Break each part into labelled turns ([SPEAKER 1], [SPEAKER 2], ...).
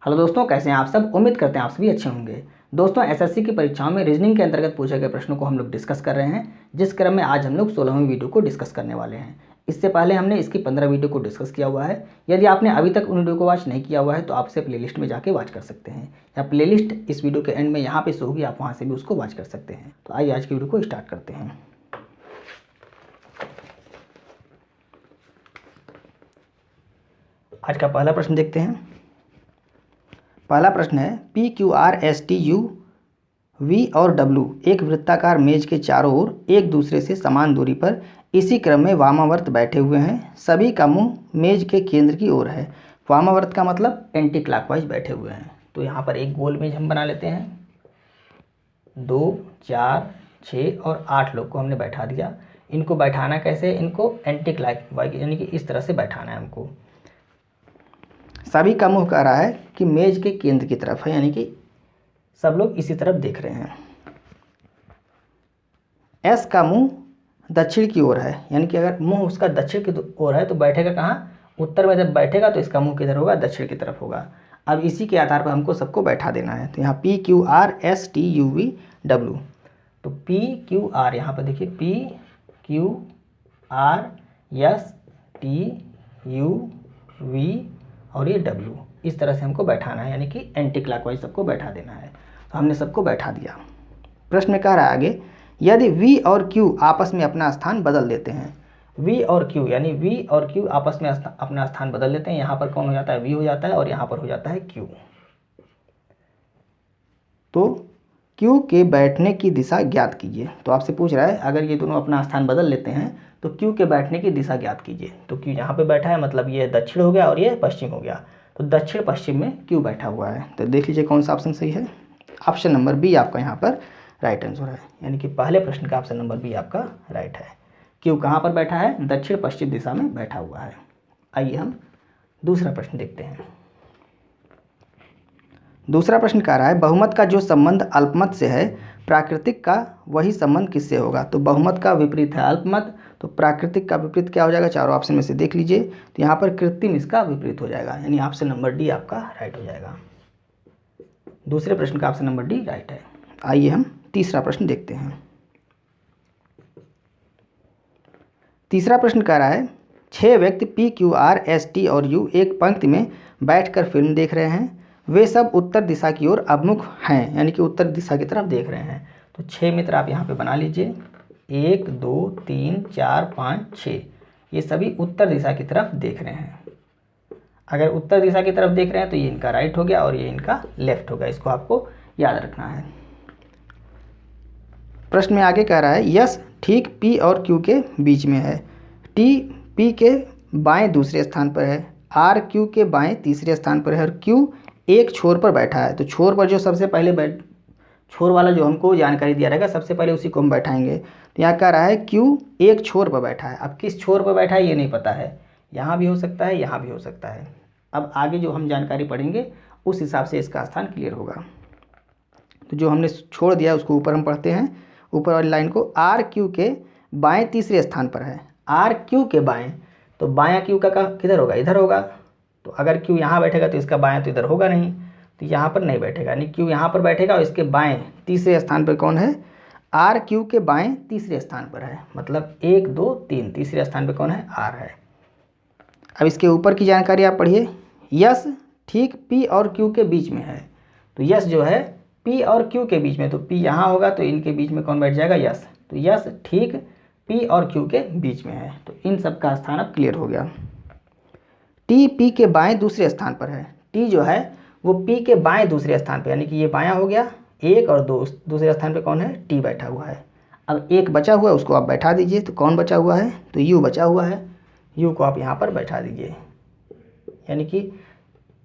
[SPEAKER 1] Hello दोस्तों, कैसे हैं आप सब। उम्मीद करते हैं आप सभी अच्छे होंगे। दोस्तों, एसएससी की परीक्षाओं में रीजनिंग के अंतर्गत पूछे गए प्रश्नों को हम लोग डिस्कस कर रहे हैं, जिस क्रम में आज हम लोग 16वीं वीडियो को डिस्कस करने वाले हैं। इससे पहले हमने इसकी 15 वीडियो को डिस्कस किया हुआ है। यदि आपने अभी तक उन वीडियो को वॉच नहीं किया हुआ है तो आप इसे प्लेलिस्ट में जाके वॉच कर सकते हैं, या प्लेलिस्ट इस वीडियो के एंड में यहाँ पे शो होगी, आप वहाँ से भी उसको वॉच कर सकते हैं। तो आइए आज की वीडियो को स्टार्ट करते हैं। आज का पहला प्रश्न देखते हैं। पहला प्रश्न है, P Q R S T U V और डब्ल्यू एक वृत्ताकार मेज के चारों ओर एक दूसरे से समान दूरी पर इसी क्रम में वामावर्त बैठे हुए हैं। सभी का मुंह मेज के केंद्र की ओर है। वामावर्त का मतलब एंटी क्लॉकवाइज बैठे हुए हैं। तो यहाँ पर एक गोल मेज हम बना लेते हैं। 2, 4, 6 और 8 लोग को हमने बैठा दिया। इनको बैठाना कैसे है? इनको एंटी क्लॉकवाइज यानी कि इस तरह से बैठाना है हमको। सभी का मुंह कह रहा है कि मेज के केंद्र की तरफ है, यानी कि सब लोग इसी तरफ देख रहे हैं। एस का मुंह दक्षिण की ओर है, यानी कि अगर मुंह उसका दक्षिण की ओर है तो बैठेगा कहाँ? उत्तर में जब बैठेगा तो इसका मुंह किधर होगा? दक्षिण की तरफ होगा। अब इसी के आधार पर हमको सबको बैठा देना है। तो यहाँ P Q R S T U V W, तो पी क्यू आर यहाँ पर देखिए, P Q R S T U V और ये डब्ल्यू, इस तरह से हमको बैठाना है, यानी कि एंटी क्लॉकवाइज सबको बैठा देना है। तो हमने सबको बैठा दिया। प्रश्न में कह रहा है आगे, यदि v और q आपस में अपना स्थान बदल देते हैं। v और q यानी v और q आपस में अपना स्थान बदल लेते हैं। यहाँ पर कौन हो जाता है? v हो जाता है और यहाँ पर हो जाता है q। तो q के बैठने की दिशा ज्ञात कीजिए। तो आपसे पूछ रहा है, अगर ये दोनों अपना स्थान बदल लेते हैं तो q के बैठने की दिशा ज्ञात कीजिए। तो q यहाँ पे बैठा है, मतलब ये दक्षिण हो गया और ये पश्चिम हो गया। तो दक्षिण पश्चिम में q बैठा हुआ है। तो देख लीजिए कौन सा ऑप्शन सही है। ऑप्शन नंबर बी आपका यहाँ पर राइट आंसर है, यानी कि पहले प्रश्न का ऑप्शन नंबर बी आपका राइट है। q कहाँ पर बैठा है? दक्षिण पश्चिम दिशा में बैठा हुआ है। आइए हम दूसरा प्रश्न देखते हैं। दूसरा प्रश्न कह रहा है, बहुमत का जो संबंध अल्पमत से है, प्राकृतिक का वही संबंध किससे होगा? तो बहुमत का विपरीत है अल्पमत, तो प्राकृतिक का विपरीत क्या हो जाएगा? चारों ऑप्शन में से देख लीजिए। तो यहाँ पर कृत्रिम इसका विपरीत हो जाएगा, यानी ऑप्शन नंबर डी आपका राइट हो जाएगा। दूसरे प्रश्न का ऑप्शन नंबर डी राइट है। आइए हम तीसरा प्रश्न देखते हैं। तीसरा प्रश्न कह रहा है, 6 व्यक्ति P Q R S T और यू एक पंक्ति में बैठकर फिल्म देख रहे हैं। वे सब उत्तर दिशा की ओर अभिमुख हैं, यानी कि उत्तर दिशा की तरफ देख रहे हैं। तो 6 मित्र आप यहाँ पे बना लीजिए। 1, 2, 3, 4, 5, 6, ये सभी उत्तर दिशा की तरफ देख रहे हैं। अगर उत्तर दिशा की तरफ देख रहे हैं तो ये इनका राइट हो गया और ये इनका लेफ्ट हो गया। इसको आपको याद रखना है। प्रश्न में आगे कह रहा है, यस ठीक पी और क्यू के बीच में है। टी पी के बाएं दूसरे स्थान पर है, आर क्यू के बाएं तीसरे स्थान पर है और क्यू एक छोर पर बैठा है। तो छोर पर जो सबसे पहले छोर वाला जो हमको जानकारी दिया रहेगा, सबसे पहले उसी को हम बैठाएंगे। तो यहाँ कह रहा है क्यू एक छोर पर बैठा है। अब किस छोर पर बैठा है ये नहीं पता है, यहाँ भी हो सकता है, यहाँ भी हो सकता है। अब आगे जो हम जानकारी पढ़ेंगे उस हिसाब से इसका स्थान क्लियर होगा। तो जो हमने छोड़ दिया उसको ऊपर हम पढ़ते हैं। ऊपर वाली लाइन को, आर क्यू के बाएं तीसरे स्थान पर है। आर क्यू के बाएं, तो बायां क्यू का किधर होगा? इधर होगा। तो अगर क्यू यहाँ बैठेगा तो इसका बायां तो इधर होगा नहीं, तो यहाँ पर नहीं बैठेगा, यानी क्यू यहाँ पर बैठेगा और इसके बाएं तीसरे स्थान पर कौन है? आर क्यू के बाएं तीसरे स्थान पर है, मतलब 1, 2, 3 तीसरे स्थान पर कौन है? आर है। अब इसके ऊपर की जानकारी आप पढ़िए। यस ठीक पी और क्यू के बीच में है। तो यस जो है पी और क्यू के बीच में, तो पी यहाँ होगा तो इनके बीच में कौन बैठ जाएगा? यस। तो यस ठीक पी और क्यू के बीच में है। तो इन सब का स्थान अब क्लियर हो गया। टी पी के बाएं दूसरे स्थान पर है। टी जो है वो पी के बाएं दूसरे स्थान पर, यानी कि ये बायां हो गया। 1 और 2 दूसरे स्थान पर कौन है? टी बैठा हुआ है। अब एक बचा हुआ है, उसको आप बैठा दीजिए। तो कौन बचा हुआ है? तो यू बचा हुआ है। यू को आप यहाँ पर बैठा दीजिए, यानी कि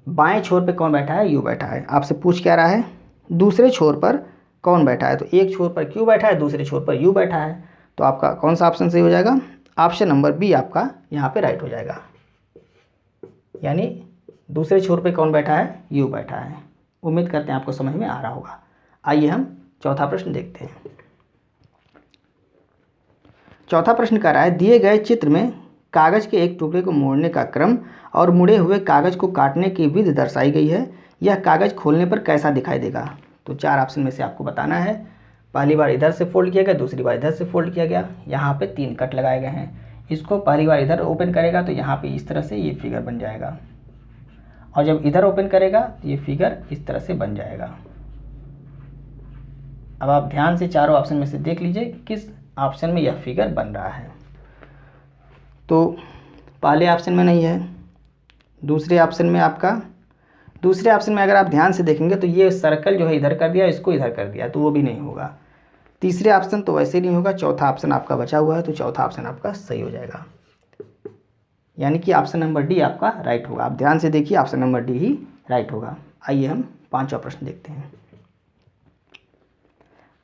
[SPEAKER 1] बाएं छोर पे कौन बैठा है? यू बैठा है। आपसे पूछ क्या रहा है? दूसरे छोर पर कौन बैठा है? तो एक छोर पर क्यू बैठा है, दूसरे छोर पर यू बैठा है। तो आपका कौन सा ऑप्शन सही हो जाएगा? ऑप्शन नंबर बी आपका यहाँ पे राइट हो जाएगा, यानी दूसरे छोर पे कौन बैठा है? यू बैठा है। उम्मीद करते हैं आपको समझ में आ रहा होगा। आइए हम चौथा प्रश्न देखते हैं। चौथा प्रश्न कह रहा है, दिए गए चित्र में कागज के एक टुकड़े को मोड़ने का क्रम और मुड़े हुए कागज को काटने की विधि दर्शाई गई है। यह कागज़ खोलने पर कैसा दिखाई देगा। तो 4 ऑप्शन में से आपको बताना है। पहली बार इधर से फोल्ड किया गया, दूसरी बार इधर से फोल्ड किया गया, यहाँ पे 3 कट लगाए गए हैं। इसको पहली बार इधर ओपन करेगा तो यहाँ पे इस तरह से ये फिगर बन जाएगा, और जब इधर ओपन करेगा तो ये फिगर इस तरह से बन जाएगा। अब आप ध्यान से चारों ऑप्शन में से देख लीजिए किस ऑप्शन में यह फिगर बन रहा है। तो पहले ऑप्शन में नहीं है, दूसरे ऑप्शन में अगर आप ध्यान से देखेंगे तो ये सर्कल जो है इधर कर दिया, इसको इधर कर दिया, तो वो भी नहीं होगा। तीसरे ऑप्शन तो वैसे नहीं होगा। चौथा ऑप्शन आपका बचा हुआ है, तो चौथा ऑप्शन आपका सही हो जाएगा, यानी कि ऑप्शन नंबर डी आपका राइट होगा। आप ध्यान से देखिए, ऑप्शन नंबर डी ही राइट होगा। आइए हम 5वां प्रश्न देखते हैं।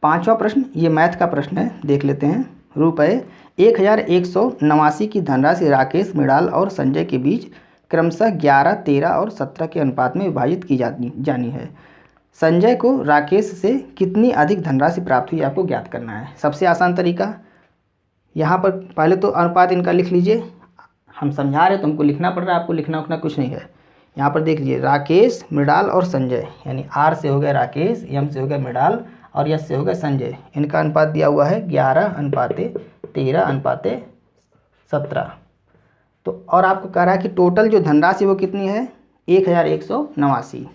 [SPEAKER 1] 5वां प्रश्न ये मैथ का प्रश्न है, देख लेते हैं। रुपये 1189 की धनराशि राकेश, मृणाल और संजय के बीच क्रमशः 11, 13 और 17 के अनुपात में विभाजित की जानी है। संजय को राकेश से कितनी अधिक धनराशि प्राप्त हुई, आपको ज्ञात करना है। सबसे आसान तरीका, यहाँ पर पहले तो अनुपात इनका लिख लीजिए। हम समझा रहे तो हमको लिखना पड़ रहा है, आपको लिखना उखना कुछ नहीं है। यहाँ पर देख लीजिए, राकेश, मृणाल और संजय, यानी आर से हो गया राकेश, एम से हो गया मृणाल और यस से हो गया संजय। इनका अनुपात दिया हुआ है 11:13:17। तो और आपको कह रहा है कि टोटल जो धनराशि वो कितनी है, 1189।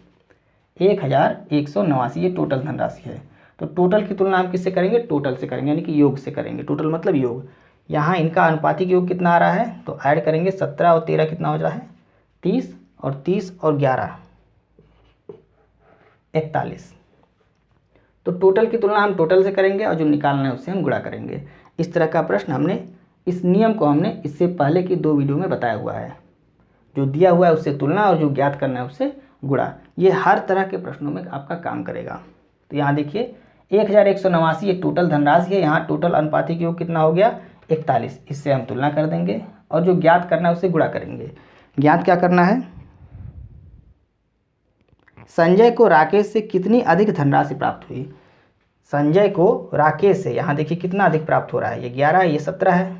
[SPEAKER 1] 1189 ये टोटल धनराशि है। तो टोटल की तुलना हम किससे करेंगे, टोटल से करेंगे, यानी कि योग से करेंगे। टोटल मतलब योग। यहाँ इनका अनुपातिक योग कितना आ रहा है, तो ऐड करेंगे 17 और 13 कितना हो रहा है, 30, और 30 और 11 41। तो टोटल की तुलना हम टोटल से करेंगे और जो निकालना है उससे हम गुणा करेंगे। इस तरह का प्रश्न हमने, इस नियम को हमने इससे पहले की 2 वीडियो में बताया हुआ है। जो दिया हुआ है उससे तुलना और जो ज्ञात करना है उससे गुणा, ये हर तरह के प्रश्नों में आपका काम करेगा। तो यहाँ देखिए 1189 ये टोटल धनराशि है। यहाँ टोटल अनुपातिक योग कितना हो गया, 41। इससे हम तुलना कर देंगे और जो ज्ञात करना है उससे गुणा करेंगे। ज्ञात क्या करना है, संजय को राकेश से कितनी अधिक धनराशि प्राप्त हुई। संजय को राकेश से, यहाँ देखिए कितना अधिक प्राप्त हो रहा है, ये 11 है, ये 17 है,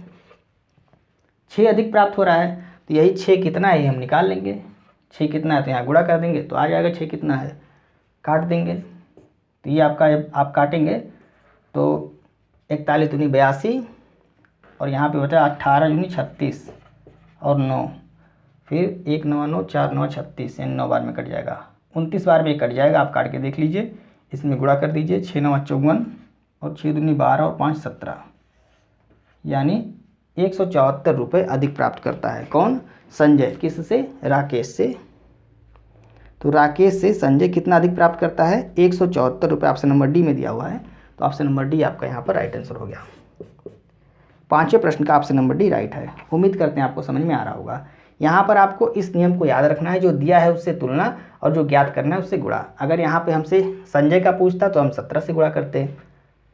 [SPEAKER 1] 6 अधिक प्राप्त हो रहा है। तो यही 6 कितना है ये हम निकाल लेंगे। 6 कितना है तो यहाँ गुणा कर देंगे तो आ जाएगा 6 कितना है, काट देंगे। तो ये आपका, जब आप काटेंगे तो 41 दूनी 82 और यहाँ पे बचा 18 दूनी 36 और 9, फिर 1 9 9 4 9 36, यानी 9 बार में कट जाएगा, 29 बार में कट जाएगा। आप काट के देख लीजिए, इसमें गुणा कर दीजिए। 6 9 54 और 6 दूनी 12 और 5 17, यानी 174 रुपये अधिक प्राप्त करता है। कौन, संजय। किससे, राकेश से। तो राकेश से संजय कितना अधिक प्राप्त करता है, 174 रुपये। ऑप्शन नंबर डी में दिया हुआ है, तो ऑप्शन नंबर डी आपका यहाँ पर राइट आंसर हो गया। 5वें प्रश्न का ऑप्शन नंबर डी राइट है। उम्मीद करते हैं आपको समझ में आ रहा होगा। यहाँ पर आपको इस नियम को याद रखना है, जो दिया है उससे तुलना और जो ज्ञात करना है उससे गुणा। अगर यहाँ पे हमसे संजय का पूछता तो हम 17 से गुणा करते।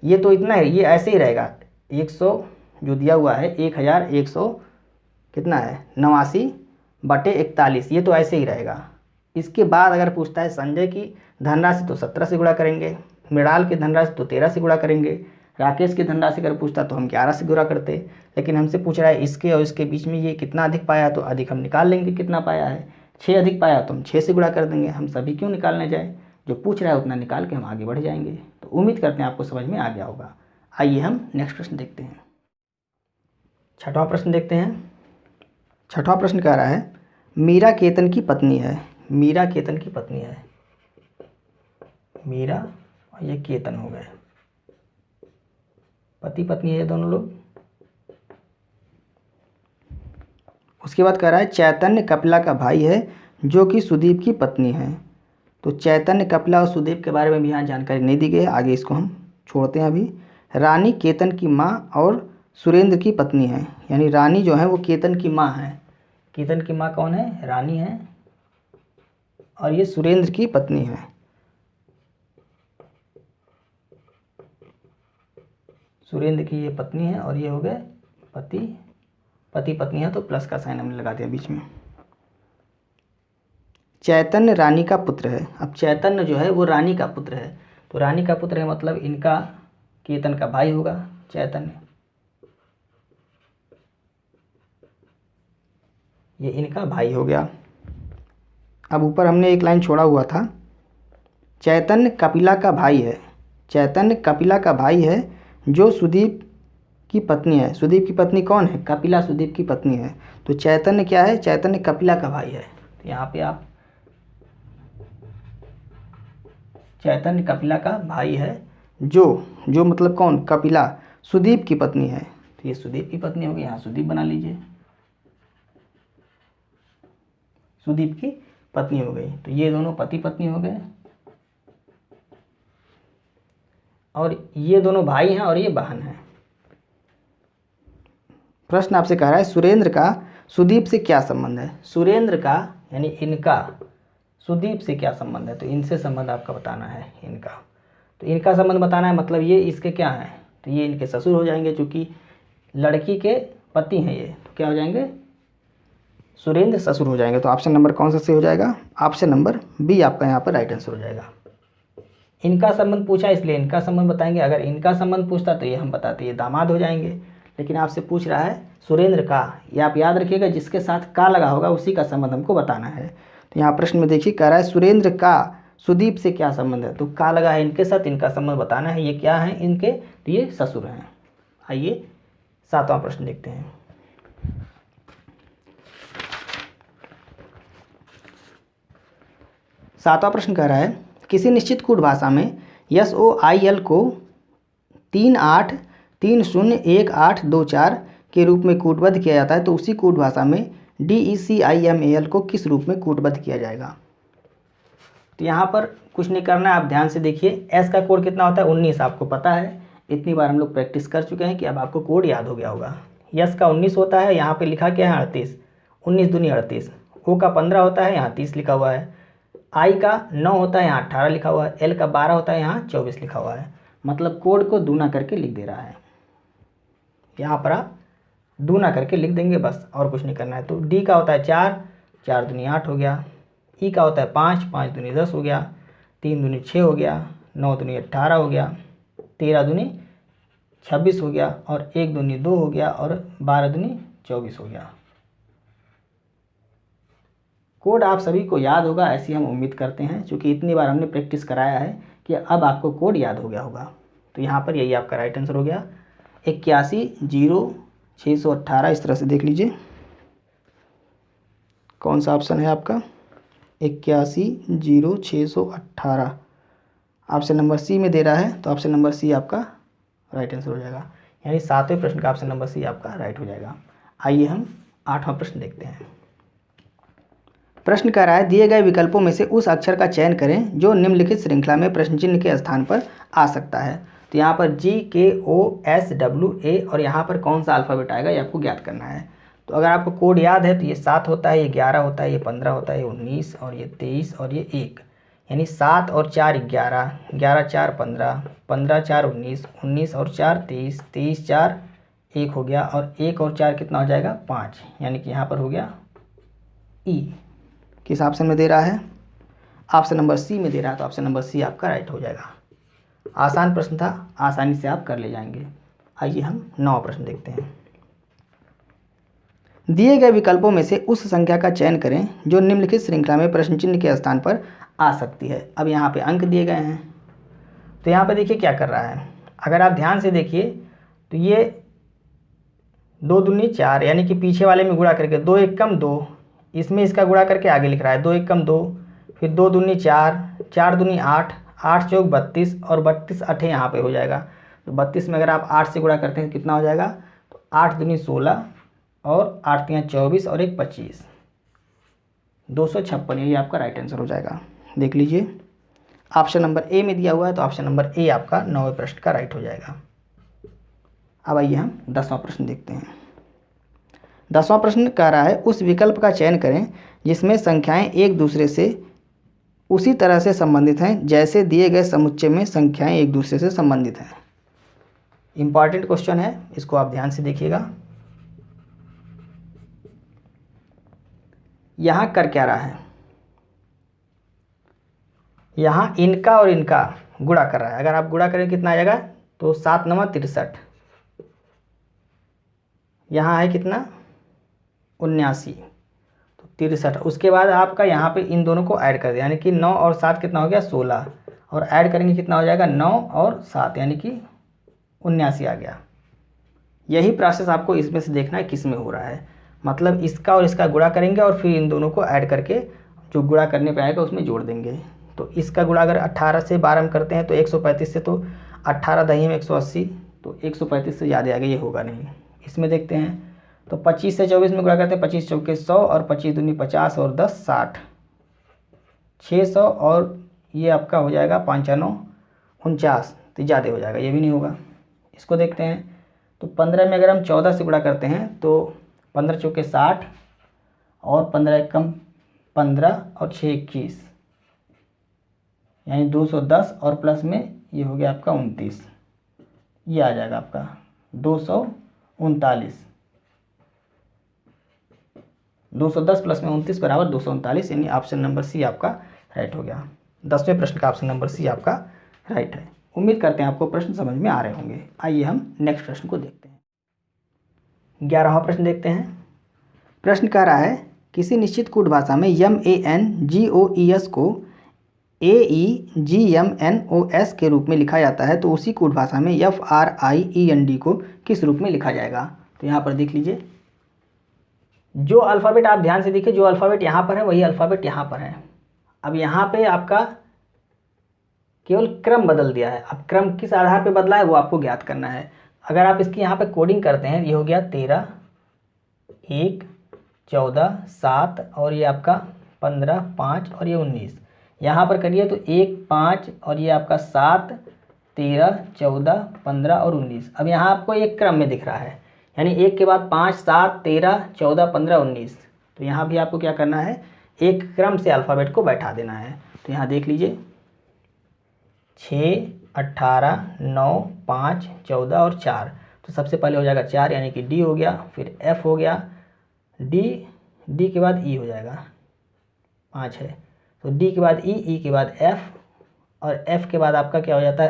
[SPEAKER 1] ये तो इतना है, ये ऐसे ही रहेगा। 100 जो दिया हुआ है 1100 कितना है 89/41, ये तो ऐसे ही रहेगा। इसके बाद अगर पूछता है संजय की धनराशि तो 17 से गुणा करेंगे, मृणाल की धनराशि तो 13 से गुणा करेंगे, राकेश की धनराशि अगर पूछता तो हम 11 से गुणा करते। लेकिन हमसे पूछ रहा है इसके और इसके बीच में ये कितना अधिक पाया, तो अधिक हम निकाल लेंगे कितना पाया है। 6 अधिक पाया तो हम 6 से गुणा कर देंगे। हम सभी क्यों निकालने जाए, जो पूछ रहा है उतना निकाल के हम आगे बढ़ जाएंगे। तो उम्मीद करते हैं आपको समझ में आ गया होगा। आइए हम नेक्स्ट प्रश्न देखते हैं। 6वां प्रश्न देखते हैं। 6वां प्रश्न कह रहा है, मीरा केतन की पत्नी है। मीरा केतन की पत्नी है, मीरा और ये केतन हो गए, पति पत्नी है ये दोनों लोग। उसके बाद कह रहा है चैतन्य कपिला का भाई है जो कि सुदीप की पत्नी है। तो चैतन्य कपिला और सुदीप के बारे में भी यहाँ जानकारी नहीं दी गई है, आगे इसको हम छोड़ते हैं अभी। रानी केतन की माँ और सुरेंद्र की पत्नी है, यानी रानी जो है वो केतन की माँ है। केतन की माँ कौन है, रानी है, और ये सुरेंद्र की पत्नी है। सुरेंद्र की ये पत्नी है और ये हो गए पति पत्नी है, तो प्लस का साइन हमने लगा दिया बीच में। चैतन्य रानी का पुत्र है। अब चैतन्य जो है वो रानी का पुत्र है, तो रानी का पुत्र है मतलब इनका केतन का भाई होगा चैतन्य। ये इनका भाई हो गया। अब ऊपर हमने एक लाइन छोड़ा हुआ था, चैतन्य कपिला का भाई है। चैतन्य कपिला का भाई है जो सुदीप की पत्नी है। सुदीप की पत्नी कौन है? कपिला सुदीप की पत्नी है। तो चैतन्य क्या है? चैतन्य कपिला का भाई है। तो यहाँ पे आप चैतन्य कपिला का भाई है, जो मतलब कौन? कपिला सुदीप की पत्नी है। तो ये सुदीप की पत्नी होगी, यहाँ सुदीप बना लीजिए, सुदीप की पत्नी हो गई। तो ये दोनों पति पत्नी हो गए और ये दोनों भाई हैं और ये बहन है। प्रश्न आपसे कह रहा है सुरेंद्र का सुदीप से क्या संबंध है? सुरेंद्र का यानी इनका सुदीप से क्या संबंध है? तो इनसे संबंध आपका बताना है, इनका। तो इनका संबंध बताना है, मतलब ये इसके क्या हैं? तो ये इनके ससुर हो जाएंगे, चूँकि लड़की के पति हैं ये, तो क्या हो जाएंगे? सुरेंद्र ससुर हो जाएंगे। तो ऑप्शन नंबर कौन सा सही हो जाएगा? ऑप्शन नंबर बी आपका यहाँ पर राइट आंसर हो जाएगा। इनका संबंध पूछा इसलिए इनका संबंध बताएंगे, अगर इनका संबंध पूछता तो ये हम बताते, ये दामाद हो जाएंगे। लेकिन आपसे पूछ रहा है सुरेंद्र का, ये आप याद रखिएगा, जिसके साथ का लगा होगा उसी का संबंध हमको बताना है। तो यहाँ प्रश्न में देखिए कह रहा है सुरेंद्र का सुदीप से क्या संबंध है? तो का लगा है इनके साथ, इनका संबंध बताना है। ये क्या है इनके? तो ये ससुर हैं। आइए 7वां प्रश्न देखते हैं। सातवां प्रश्न कह रहा है किसी निश्चित कूट भाषा में SOIL को 38301824 के रूप में कूटबद्ध किया जाता है, तो उसी कूट भाषा में DECIMAL को किस रूप में कूटबद्ध किया जाएगा? तो यहाँ पर कुछ नहीं करना है, आप ध्यान से देखिए। S का कोड कितना होता है? 19, आपको पता है, इतनी बार हम लोग प्रैक्टिस कर चुके हैं कि अब आपको कोड याद हो गया होगा। S का 19 होता है, यहाँ पे लिखा क्या है? 38, 19 दूनी 38। O का 15 होता है, यहाँ 30 लिखा हुआ है। I का 9 होता है, यहाँ 18 लिखा हुआ है। L का 12 होता है, यहाँ 24 लिखा हुआ है। मतलब कोड को दूना करके लिख दे रहा है। यहाँ पर आप दूना करके लिख देंगे बस, और कुछ नहीं करना है। तो D का होता है 4, 4 दूनी 8 हो गया। E का होता है 5, 5 दूनी 10 हो गया। 3 दूनी 6 हो गया। 9 दूनी 18 हो गया। 13 दूनी 26 हो गया। और 1 दूनी 2 हो गया। और 12 दूनी 24 हो गया। कोड आप सभी को याद होगा, ऐसी हम उम्मीद करते हैं, क्योंकि इतनी बार हमने प्रैक्टिस कराया है कि अब आपको कोड याद हो गया होगा। तो यहाँ पर यही आपका राइट आंसर हो गया, 810618। इस तरह से देख लीजिए कौन सा ऑप्शन है आपका? 810618। ऑप्शन नंबर सी में दे रहा है, तो ऑप्शन नंबर सी आपका राइट आंसर हो जाएगा। यानी 7वें प्रश्न का ऑप्शन नंबर सी आपका राइट हो जाएगा। आइए हम 8वां प्रश्न देखते हैं। प्रश्न कह रहा है दिए गए विकल्पों में से उस अक्षर का चयन करें जो निम्नलिखित श्रृंखला में प्रश्न चिन्ह के स्थान पर आ सकता है। तो यहाँ पर GKOSWA और यहाँ पर कौन सा अल्फ़ाबेट आएगा ये आपको ज्ञात करना है। तो अगर आपको कोड याद है तो ये 7 होता है, ये 11 होता है, ये 15 होता है, ये 19 और ये 23 और ये 1, यानी 7 और 4 11, 11 4 15, 15 4 19, 19 और 4 23, 23 4 1 हो गया, और 1 और 4 कितना हो जाएगा? 5, यानी कि यहाँ पर हो गया E। किस ऑप्शन में दे रहा है? ऑप्शन नंबर सी में दे रहा है, तो ऑप्शन नंबर सी आपका राइट हो जाएगा। आसान प्रश्न था, आसानी से आप कर ले जाएंगे। आइए हम 9वां प्रश्न देखते हैं। दिए गए विकल्पों में से उस संख्या का चयन करें जो निम्नलिखित श्रृंखला में प्रश्न चिन्ह के स्थान पर आ सकती है। अब यहाँ पे अंक दिए गए हैं, तो यहाँ पे देखिए क्या कर रहा है। अगर आप ध्यान से देखिए तो ये 2 दूनी 4, यानी कि पीछे वाले में गुणा करके 2 1 कम 2, इसमें इसका गुणा करके आगे लिख रहा है 2 1 कम 2, फिर 2 दूनी 4, 4 दूनी 8, 8 चौक 32 और 32 8 यहाँ पे हो जाएगा। तो 32 में अगर आप 8 से गुणा करते हैं कितना हो जाएगा? तो 8 दूनी 16 और 8 3 24 और 1 25, 256। यही आपका राइट आंसर हो जाएगा। देख लीजिए ऑप्शन नंबर ए में दिया हुआ है, तो ऑप्शन नंबर ए आपका 9वें प्रश्न का राइट हो जाएगा। अब आइए हम 10वां प्रश्न देखते हैं। 10वां प्रश्न कह रहा है उस विकल्प का चयन करें जिसमें संख्याएं एक दूसरे से उसी तरह से संबंधित हैं जैसे दिए गए समुच्चय में संख्याएं एक दूसरे से संबंधित हैं। इंपॉर्टेंट क्वेश्चन है, इसको आप ध्यान से देखिएगा। यहाँ कर क्या रहा है? यहाँ इनका और इनका गुणा कर रहा है। अगर आप गुणा करें कितना आ जाएगा? तो 7 9 63, यहाँ है कितना? 79, तो 63। उसके बाद आपका यहाँ पे इन दोनों को ऐड कर दिया, यानी कि 9 और 7 कितना हो गया 16, और ऐड करेंगे कितना हो जाएगा 9 और 7 यानी कि 79 आ गया। यही प्रोसेस आपको इसमें से देखना है किस में हो रहा है, मतलब इसका और इसका गुणा करेंगे और फिर इन दोनों को ऐड करके जो गुणा करने पे आएगा उसमें जोड़ देंगे। तो इसका गुणा अगर 18 से 12 में करते हैं तो 135 से, तो 18 दही में 180, तो 135 से ज़्यादा आगे ये होगा नहीं। इसमें देखते हैं तो 25 से 24 में गुणा करते हैं, 25 चौके 100 और 25 दूनी 50 और 10 60, 600 और ये आपका हो जाएगा 5 9 49, तो ज़्यादा हो जाएगा, ये भी नहीं होगा। इसको देखते हैं तो 15 में अगर हम 14 से गुणा करते हैं तो 15 चौके 60 और 15 कम 15 और 6 21, यानी 210 और प्लस में ये हो गया आपका 29, ये आ जाएगा आपका 239। 210 प्लस में 29 बराबर 239, यानी ऑप्शन नंबर सी आपका राइट हो गया। 10वें प्रश्न का ऑप्शन नंबर सी आपका राइट है। उम्मीद करते हैं आपको प्रश्न समझ में आ रहे होंगे। आइए हम नेक्स्ट प्रश्न को देखते हैं। 11वां प्रश्न देखते हैं। प्रश्न कह रहा है किसी निश्चित कूट भाषा में MANGOES को AEGMNOS के रूप में लिखा जाता है, तो उसी कूट भाषा में FRIEND को किस रूप में लिखा जाएगा। तो यहाँ पर देख लीजिए, जो अल्फ़ाबेट आप ध्यान से देखिए, जो अल्फ़ाबेट यहाँ पर है वही अल्फ़ाबेट यहाँ पर है। अब यहाँ पे आपका केवल क्रम बदल दिया है। अब क्रम किस आधार पे बदला है वो आपको ज्ञात करना है। अगर आप इसकी यहाँ पे कोडिंग करते हैं, ये हो गया 13 1 14 7 और ये आपका 15 5 और ये 19। यहाँ पर करिए तो 1 5 और ये आपका 7 13 14 15 और 19। अब यहाँ आपको एक क्रम में दिख रहा है, यानी 1 के बाद 5 7 13 14 15 19। तो यहाँ भी आपको क्या करना है, एक क्रम से अल्फ़ाबेट को बैठा देना है। तो यहाँ देख लीजिए 6 18 9 5 14 और 4। तो सबसे पहले हो जाएगा 4 यानी कि डी हो गया, फिर एफ हो गया, डी के बाद ई हो जाएगा, 5 है। तो डी के बाद ई के बाद एफ, और एफ के बाद आपका क्या हो जाता है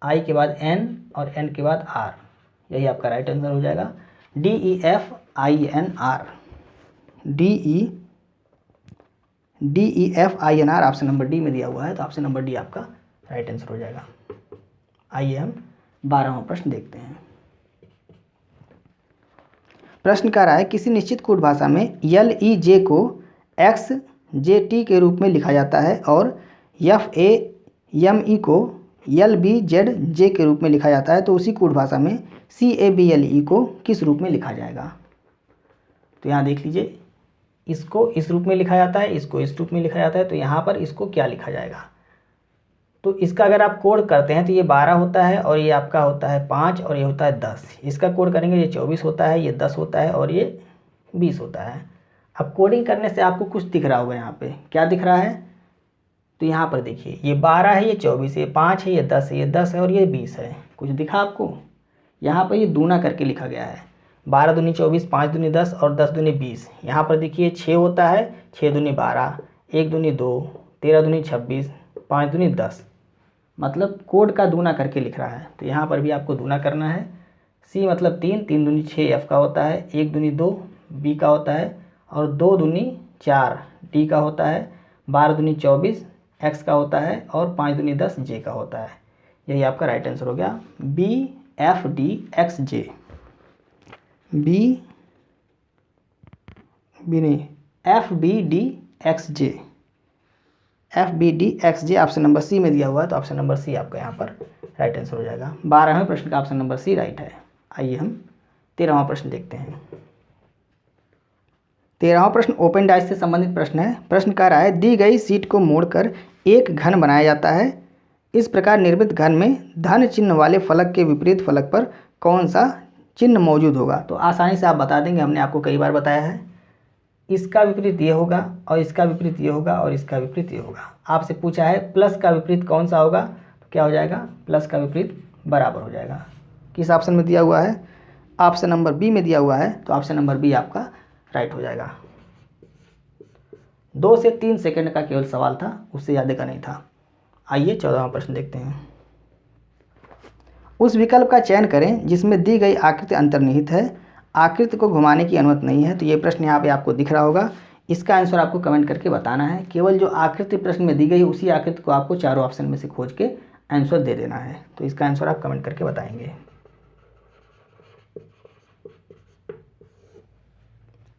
[SPEAKER 1] आई के बाद एन और एन के बाद आर। यही आपका राइट आंसर हो जाएगा, DEFINR। DEFINR option number D में दिया हुआ है, तो ऑप्शन नंबर डी आपका राइट आंसर हो जाएगा। आइए हम 12वां प्रश्न देखते हैं। प्रश्न कह रहा है किसी निश्चित कूट भाषा में LEJ को XJT के रूप में लिखा जाता है और FAME को LBZJ के रूप में लिखा जाता है, तो उसी कूट भाषा में CABLE को किस रूप में लिखा जाएगा। तो यहाँ देख लीजिए, इसको इस रूप में लिखा जाता है, इसको इस रूप में लिखा जाता है, तो यहाँ पर इसको क्या लिखा जाएगा। तो इसका अगर आप कोड करते हैं तो ये 12 होता है और ये आपका होता है 5 और ये होता है 10। इसका कोड करेंगे ये 24 होता है, ये 10 होता है और ये 20 होता है। अब कोडिंग करने से आपको कुछ दिख रहा होगा, यहाँ पे क्या दिख रहा है, तो यहाँ पर देखिए ये 12 है, ये 24 है, ये 5 है, ये 10 है, ये 10 है और ये 20 है। कुछ दिखा आपको, यहाँ पर ये दूना करके लिखा गया है, 12 दूनी 24, 5 दूनी 10 और 10 दूनी 20। यहाँ पर देखिए 6 होता है, 6 दूनी 12, 1 दूनी 2, 13 दूनी 26, 5 दूनी 10, मतलब कोड का दूना करके लिख रहा है। तो यहाँ पर भी आपको दूना करना है। सी मतलब 3, 3 दूनी 6 एफ का होता है, 1 दूनी 2 बी का होता है और 2 दूनी 4 डी का होता है, 12 दूनी 24 एक्स का होता है और 5 दूनी 10 जे का होता है। यही आपका राइट आंसर हो गया, BFDXJ। FBDXJ option number C में दिया हुआ है, तो ऑप्शन नंबर सी आपका यहाँ पर राइट आंसर हो जाएगा। 12वें प्रश्न का ऑप्शन नंबर सी राइट है। आइए हम 13वां प्रश्न देखते हैं। 13वां प्रश्न ओपन डाइस से संबंधित प्रश्न है। प्रश्न कह रहा है दी गई सीट को मोड़कर एक घन बनाया जाता है। इस प्रकार निर्मित घन में धन चिन्ह वाले फलक के विपरीत फलक पर कौन सा चिन्ह मौजूद होगा। तो आसानी से आप बता देंगे, हमने आपको कई बार बताया है। इसका विपरीत ये होगा और इसका विपरीत ये होगा और इसका विपरीत ये होगा। आपसे पूछा है प्लस का विपरीत कौन सा होगा, तो क्या हो जाएगा, प्लस का विपरीत बराबर हो जाएगा। किस ऑप्शन में दिया हुआ है, ऑप्शन नंबर बी में दिया हुआ है, तो ऑप्शन नंबर बी आपका राइट हो जाएगा। 2 से 3 सेकंड का केवल सवाल था, उससे ज़्यादा का नहीं था। आइए 14वां प्रश्न देखते हैं। उस विकल्प का चयन करें जिसमें दी गई आकृति अंतर्निहित है। आकृति को घुमाने की अनुमति नहीं है। तो ये प्रश्न यहाँ पे आपको दिख रहा होगा। इसका आंसर आपको कमेंट करके बताना है। केवल जो आकृति प्रश्न में दी गई उसी आकृति को आपको चारों ऑप्शन में से खोज के आंसर दे देना है। तो इसका आंसर आप कमेंट करके बताएंगे।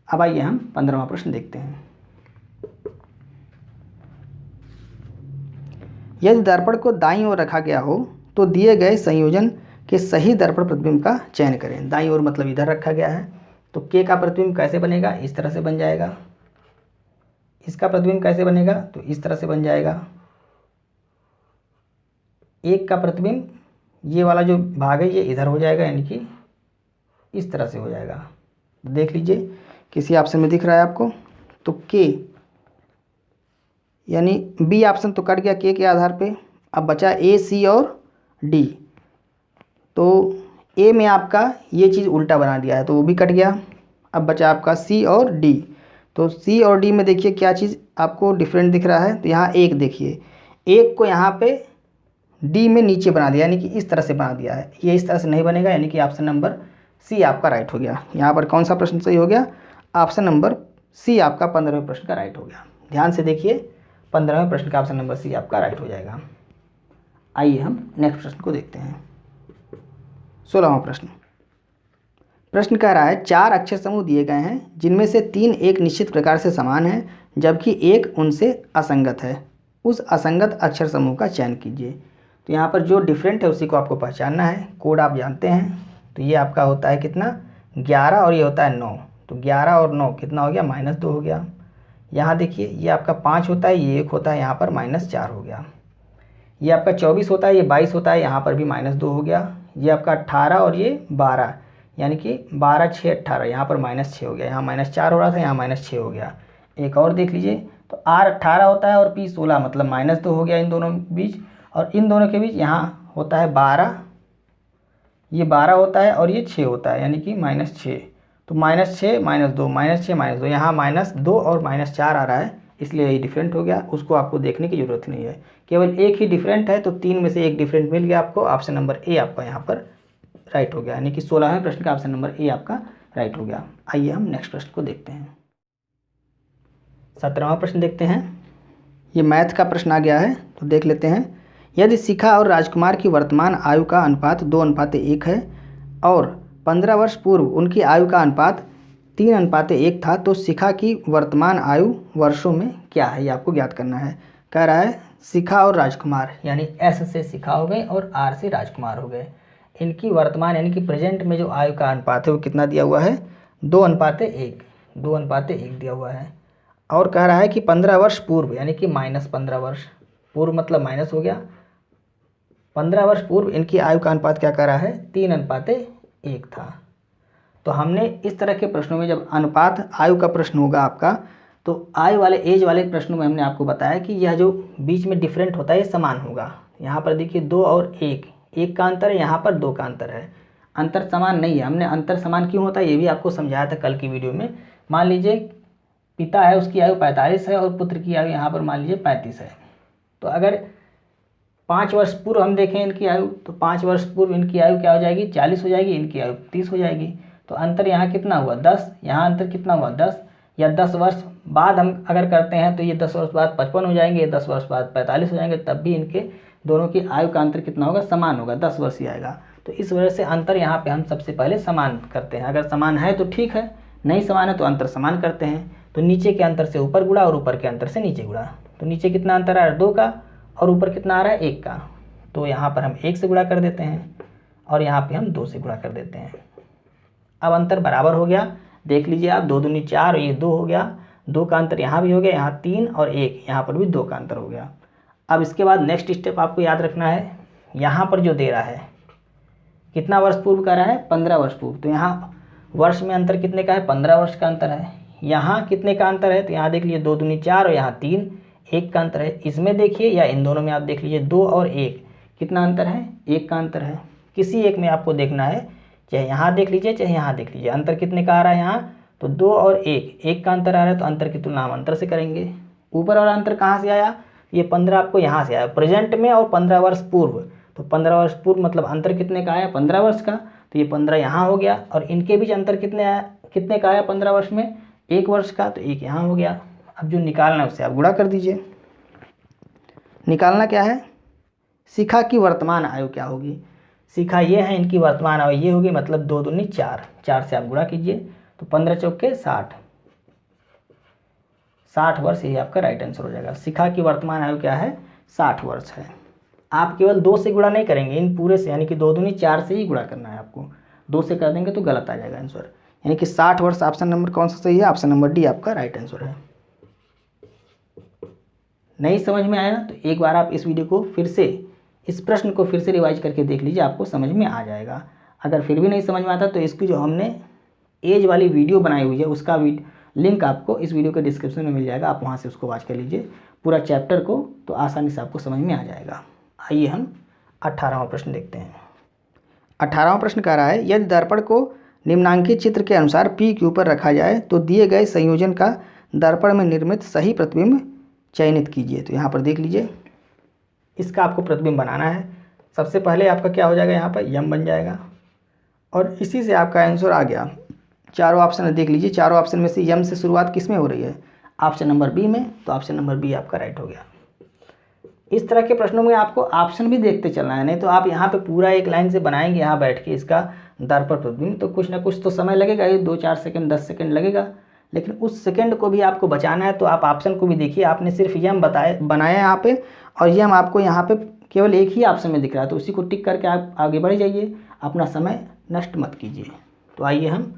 [SPEAKER 1] अब आइए हम 15वां प्रश्न देखते हैं। यदि दर्पण को दाईं ओर रखा गया हो तो दिए गए संयोजन के सही दर्पण प्रतिबिंब का चयन करें। दाईं ओर मतलब इधर रखा गया है, तो के का प्रतिबिंब कैसे बनेगा, इस तरह से बन जाएगा। इसका प्रतिबिंब कैसे बनेगा, तो इस तरह से बन जाएगा। एक का प्रतिबिंब ये वाला जो भाग है ये इधर हो जाएगा, यानी कि इस तरह से हो जाएगा। देख लीजिए किसी ऑप्शन में दिख रहा है आपको, तो के यानी बी ऑप्शन तो कट गया के आधार पे। अब बचा ए, सी और डी। तो ए में आपका ये चीज़ उल्टा बना दिया है तो वो भी कट गया। अब बचा आपका सी और डी। तो सी और डी में देखिए क्या चीज़ आपको डिफरेंट दिख रहा है। तो यहाँ एक देखिए, एक को यहाँ पे डी में नीचे बना दिया, यानी कि इस तरह से बना दिया है। ये इस तरह से नहीं बनेगा, यानी कि ऑप्शन नंबर सी आपका राइट हो गया। यहाँ पर कौन सा प्रश्न सही हो गया, ऑप्शन नंबर सी आपका 15वें प्रश्न का राइट हो गया। ध्यान से देखिए 15वें प्रश्न का ऑप्शन नंबर सी आपका राइट हो जाएगा। आइए हम नेक्स्ट प्रश्न को देखते हैं। 16वां प्रश्न। प्रश्न कह रहा है 4 अक्षर समूह दिए गए हैं जिनमें से 3 एक निश्चित प्रकार से समान है जबकि एक उनसे असंगत है। उस असंगत अक्षर समूह का चयन कीजिए। तो यहाँ पर जो डिफरेंट है उसी को आपको पहचानना है। कोड आप जानते हैं। तो ये आपका होता है कितना, 11 और ये होता है 9। तो 11 और 9 कितना हो गया, -2 हो गया। यहाँ देखिए ये आपका 5 होता है, ये 1 होता है, यहाँ पर -4 हो गया। ये आपका 24 होता है, ये 22 होता है, यहाँ पर भी -2 हो गया। ये आपका 18 और ये 12, यानी कि 12, 6, 18, यहाँ पर -6 हो गया। यहाँ -4 हो रहा था, यहाँ -6 हो गया। एक और देख लीजिए, तो R 18 होता है और P 16, मतलब -2 हो गया इन दोनों बीच। और इन दोनों के बीच यहाँ होता है 12, ये 12 होता है और ये 6 होता है, यानी कि -6। तो -6, -2, -6, -2, यहाँ -2 और -4 आ रहा है, इसलिए ये डिफरेंट हो गया। उसको आपको देखने की ज़रूरत नहीं है, केवल एक ही डिफरेंट है। तो 3 में से एक डिफरेंट मिल गया आपको। ऑप्शन नंबर ए आपका यहाँ पर राइट हो गया, यानी कि 16वें प्रश्न का ऑप्शन नंबर ए आपका राइट हो गया। आइए हम नेक्स्ट प्रश्न को देखते हैं। 17वां प्रश्न देखते हैं। ये मैथ का प्रश्न आ गया है, तो देख लेते हैं। यदि शिखा और राजकुमार की वर्तमान आयु का अनुपात 2:1 है और 15 वर्ष पूर्व उनकी आयु का अनुपात 3:1 था, तो शिखा की वर्तमान आयु वर्षों में क्या है, ये आपको ज्ञात करना है। कह रहा है शिखा और राजकुमार, यानी एस से शिखा हो गए और आर से राजकुमार हो गए। इनकी वर्तमान यानी कि प्रेजेंट में जो आयु का अनुपात है वो कितना दिया हुआ है, 2:1, 2:1 दिया हुआ है। और कह रहा है कि 15 वर्ष पूर्व, यानी कि -15 वर्ष पूर्व, मतलब माइनस हो गया। 15 वर्ष पूर्व इनकी आयु का अनुपात क्या कर रहा है, 3:1 था। तो हमने इस तरह के प्रश्नों में जब अनुपात आयु का प्रश्न होगा आपका, तो आयु वाले एज वाले प्रश्नों में हमने आपको बताया कि यह जो बीच में डिफरेंट होता है ये समान होगा। यहाँ पर देखिए 2 और 1 का अंतर है, यहाँ पर 2 का अंतर है। अंतर समान नहीं है। हमने अंतर समान क्यों होता है ये भी आपको समझाया था कल की वीडियो में। मान लीजिए पिता है, उसकी आयु 45 है और पुत्र की आयु यहाँ पर मान लीजिए 35 है। तो अगर 5 वर्ष पूर्व हम देखें इनकी आयु, तो 5 वर्ष पूर्व इनकी आयु क्या हो जाएगी, 40 हो जाएगी, इनकी आयु 30 हो जाएगी। तो अंतर यहाँ कितना हुआ, 10। यहाँ अंतर कितना हुआ, 10। या 10 वर्ष बाद हम अगर करते हैं तो ये 10 वर्ष बाद 55 हो जाएंगे, 10 वर्ष बाद 45 हो जाएंगे, तब भी इनके दोनों की आयु का अंतर कितना होगा, समान होगा, 10 वर्ष ही आएगा। तो इस वजह से अंतर यहाँ पे हम सबसे पहले समान करते हैं। अगर समान है तो ठीक है, नहीं समान है तो अंतर समान करते हैं। तो नीचे के अंतर से ऊपर गुणा और ऊपर के अंतर से नीचे गुणा। तो नीचे कितना अंतर आ रहा है, 2 का, और ऊपर कितना आ रहा है, 1 का। तो यहाँ पर हम 1 से गुणा कर देते हैं और यहाँ पे हम 2 से गुणा कर देते हैं। अब अंतर बराबर हो गया, देख लीजिए आप, 2 दूनी 4 और ये 2 हो गया। 2 का अंतर यहाँ भी हो गया, यहाँ 3 और 1, यहाँ पर भी 2 का अंतर हो गया। अब इसके बाद नेक्स्ट स्टेप आपको याद रखना है, यहाँ पर जो दे रहा है कितना वर्ष पूर्व का रहा है, 15 वर्ष पूर्व। तो यहाँ वर्ष में अंतर कितने का है, 15 वर्ष का अंतर है। यहाँ कितने का अंतर है, तो यहाँ देख लीजिए 2 दूनी 4 और यहाँ 3, 1 का अंतर है। इसमें देखिए या इन दोनों में आप देख लीजिए 2 और 1 कितना अंतर है, 1 का अंतर है। किसी एक में आपको देखना है, चाहे यहाँ देख लीजिए चाहे यहाँ देख लीजिए, अंतर कितने का आ रहा है यहाँ, तो 2 और 1 का अंतर आ रहा है। तो अंतर की तुलना हम अंतर से करेंगे। ऊपर वाला अंतर कहाँ से आया, ये 15 आपको यहाँ से आया प्रेजेंट में, और 15 वर्ष पूर्व तो 15 वर्ष पूर्व मतलब अंतर कितने का आया, 15 वर्ष का, तो ये 15 यहाँ हो गया। और इनके बीच अंतर कितने का आया 15 वर्ष में, 1 वर्ष का, तो 1 यहाँ हो गया। अब जो निकालना है उससे आप गुणा कर दीजिए। निकालना क्या है, शिखा की वर्तमान आयु क्या होगी, शिखा ये है, इनकी वर्तमान आयु ये होगी, मतलब 2 दूनी 4, 4 से आप गुणा कीजिए तो 15 चौके 60, 60 वर्ष, यही आपका राइट आंसर हो जाएगा। शिखा की वर्तमान आयु क्या है, 60 वर्ष है। आप केवल 2 से गुणा नहीं करेंगे, इन पूरे से, यानी कि 2 दूनी 4 से ही गुणा करना है आपको, 2 से कर देंगे तो गलत आ जाएगा आंसर। यानी कि 60 वर्ष ऑप्शन नंबर कौन सा सही है, ऑप्शन नंबर डी आपका राइट आंसर है। नहीं समझ में आया तो एक बार आप इस वीडियो को फिर से, इस प्रश्न को फिर से रिवाइज करके देख लीजिए, आपको समझ में आ जाएगा। अगर फिर भी नहीं समझ में आता तो इसकी जो हमने एज वाली वीडियो बनाई हुई है उसका लिंक आपको इस वीडियो के डिस्क्रिप्शन में मिल जाएगा, आप वहाँ से उसको वॉच कर लीजिए पूरा चैप्टर को, तो आसानी से आपको समझ में आ जाएगा। आइए हम 18वां प्रश्न देखते हैं। 18वां प्रश्न कह रहा है, यदि दर्पण को निम्नांकित चित्र के अनुसार पी क्यू पर रखा जाए तो दिए गए संयोजन का दर्पण में निर्मित सही प्रतिबिंब चयनित कीजिए। तो यहाँ पर देख लीजिए, इसका आपको प्रतिबिंब बनाना है। सबसे पहले आपका क्या हो जाएगा, यहाँ पर यम बन जाएगा और इसी से आपका आंसर आ गया। चारों ऑप्शन देख लीजिए, चारों ऑप्शन में से यम से शुरुआत किस में हो रही है, ऑप्शन नंबर बी में, तो ऑप्शन नंबर बी आपका राइट हो गया। इस तरह के प्रश्नों में आपको ऑप्शन भी देखते चलना है, नहीं तो आप यहाँ पे पूरा एक लाइन से बनाएंगे यहाँ बैठ के इसका दर्पण प्रतिबिंब, तो कुछ ना कुछ तो समय लगेगा, ये 2-4 सेकंड 10 सेकंड लगेगा, लेकिन उस सेकंड को भी आपको बचाना है। तो आप ऑप्शन को भी देखिए, आपने सिर्फ यम बनाया यहाँ पे, और यम आपको यहाँ पे केवल एक ही ऑप्शन में दिख रहा है, तो उसी को टिक करके आप आगे बढ़ जाइए, अपना समय नष्ट मत कीजिए। तो आइए हम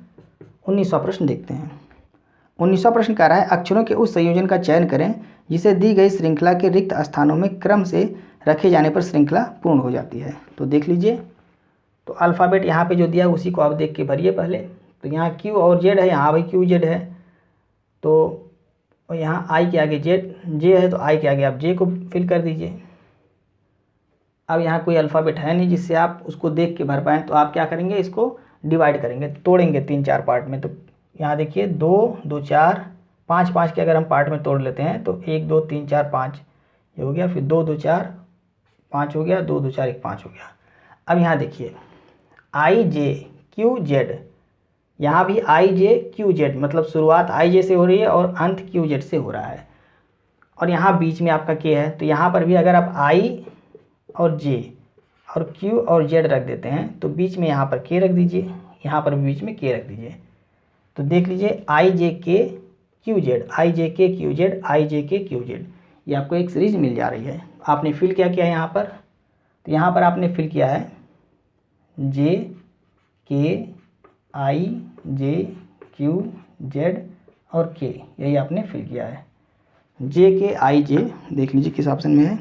[SPEAKER 1] 19वां प्रश्न देखते हैं। 19वां प्रश्न कह रहा है, अक्षरों के उस संयोजन का चयन करें जिसे दी गई श्रृंखला के रिक्त स्थानों में क्रम से रखे जाने पर श्रृंखला पूर्ण हो जाती है। तो देख लीजिए, तो अल्फ़ाबेट यहाँ पे जो दिया है उसी को आप देख के भरिए पहले। तो यहाँ क्यू और जेड है, यहाँ भाई क्यू जेड है, तो यहाँ आई के आगे जे है, तो आई के आगे आप जे को फिल कर दीजिए। अब यहाँ कोई अल्फ़ाबेट है नहीं जिससे आप उसको देख के भर पाएँ, तो आप क्या करेंगे, इसको डिवाइड करेंगे, तोड़ेंगे 3-4 पार्ट में। तो यहाँ देखिए 2, 2, 4, 5 के अगर हम पार्ट में तोड़ लेते हैं तो 1, 2, 3, 4, 5 ये हो गया, फिर 2, 2, 4, 5 हो गया, 2, 2, 4, 1, 5 हो गया। अब यहाँ देखिए आई जे क्यू जेड, यहाँ भी आई जे क्यू जेड, मतलब शुरुआत आई जे से हो रही है और अंत क्यू जेड से हो रहा है, और यहाँ बीच में आपका के है। तो यहाँ पर भी अगर आप आई और जे और क्यू और जेड रख देते हैं तो बीच में यहाँ पर के रख दीजिए, यहाँ पर भी बीच में के रख दीजिए। तो देख लीजिए आई जे के क्यू जेड, आई जे के क्यू जेड, आई जे के क्यू जेड, ये आपको एक सीरीज मिल जा रही है। आपने फिल क्या किया यहाँ पर, तो यहाँ पर आपने फिल किया है जे के आई जे क्यू जेड और के, यही आपने फिल किया है। जे के आई जे देख लीजिए किस ऑप्शन में है,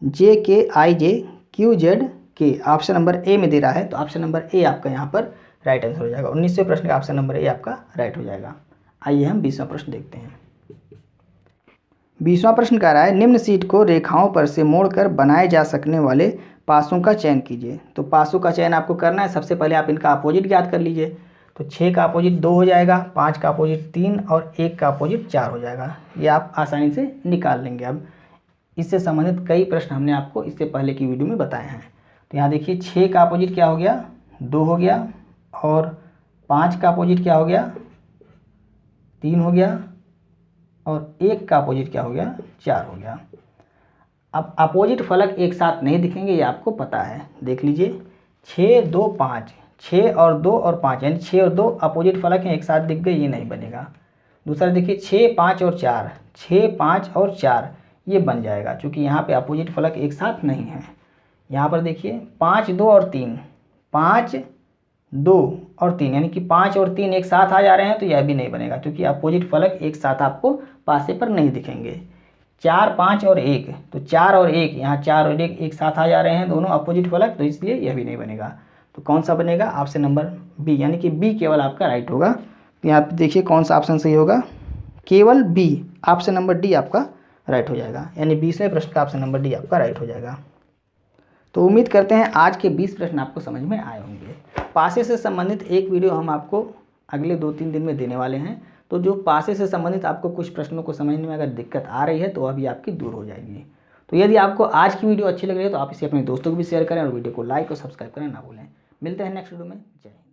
[SPEAKER 1] जे के आई जे क्यू जेड के, ऑप्शन नंबर ए में दे रहा है, तो ऑप्शन नंबर ए आपका यहाँ पर राइट आंसर हो जाएगा। 19वें प्रश्न का ऑप्शन नंबर ए आपका राइट हो जाएगा। आइए हम 20वां प्रश्न देखते हैं। 20वां प्रश्न कह रहा है, निम्न शीट को रेखाओं पर से मोड़कर बनाए जा सकने वाले पासों का चयन कीजिए। तो पासों का चयन आपको करना है, सबसे पहले आप इनका अपोजिट ज्ञात कर लीजिए। तो 6 का अपोजिट 2 हो जाएगा, 5 का अपोजिट 3 और 1 का अपोजिट 4 हो जाएगा। ये आप आसानी से निकाल लेंगे। अब इससे संबंधित कई प्रश्न हमने आपको इससे पहले की वीडियो में बताए हैं। तो यहाँ देखिए 6 का अपोजिट क्या हो गया, 2 हो गया, और 5 का अपोजिट क्या हो गया, 3 हो गया, और 1 का अपोजिट क्या हो गया, 4 हो गया। अब अपोजिट फलक एक साथ नहीं दिखेंगे, ये आपको पता है। देख लीजिए 6, 2, 5, 6 और 2 और 5, यानी 6 और 2 अपोजिट फलक हैं, एक साथ दिख गए, ये नहीं बनेगा। दूसरा देखिए 6, 5 और 4, 6, 5 और 4 ये बन जाएगा, क्योंकि यहाँ पे अपोजिट फलक एक साथ नहीं है। यहाँ पर देखिए 5, 2 और 3, 5, 2 और 3, यानी कि 5 और 3 एक साथ आ जा रहे हैं, तो यह भी नहीं बनेगा, क्योंकि अपोजिट फलक एक साथ आपको पासे पर नहीं दिखेंगे। 4, 5 और 1, तो 4 और 1, यहाँ 4 और 1 एक साथ आ जा रहे हैं, दोनों अपोजिट फलक, तो इसलिए यह भी नहीं बनेगा। तो कौन सा बनेगा, ऑप्शन नंबर बी, यानी कि बी केवल आपका राइट होगा। तो यहाँ पे देखिए कौन सा ऑप्शन सही होगा, केवल बी, ऑप्शन नंबर डी आपका राइट हो जाएगा, यानी 20वें प्रश्न का ऑप्शन नंबर डी आपका राइट हो जाएगा। तो उम्मीद करते हैं आज के 20 प्रश्न आपको समझ में आए होंगे। पासे से संबंधित एक वीडियो हम आपको अगले 2-3 दिन में देने वाले हैं, तो जो पासे से संबंधित आपको कुछ प्रश्नों को समझने में अगर दिक्कत आ रही है तो वह भी आपकी दूर हो जाएगी। तो यदि आपको आज की वीडियो अच्छी लग रही है तो आप इसे अपने दोस्तों को भी शेयर करें और वीडियो को लाइक और सब्सक्राइब करना ना भूलें। मिलते हैं नेक्स्ट वीडियो में। जय हिंद।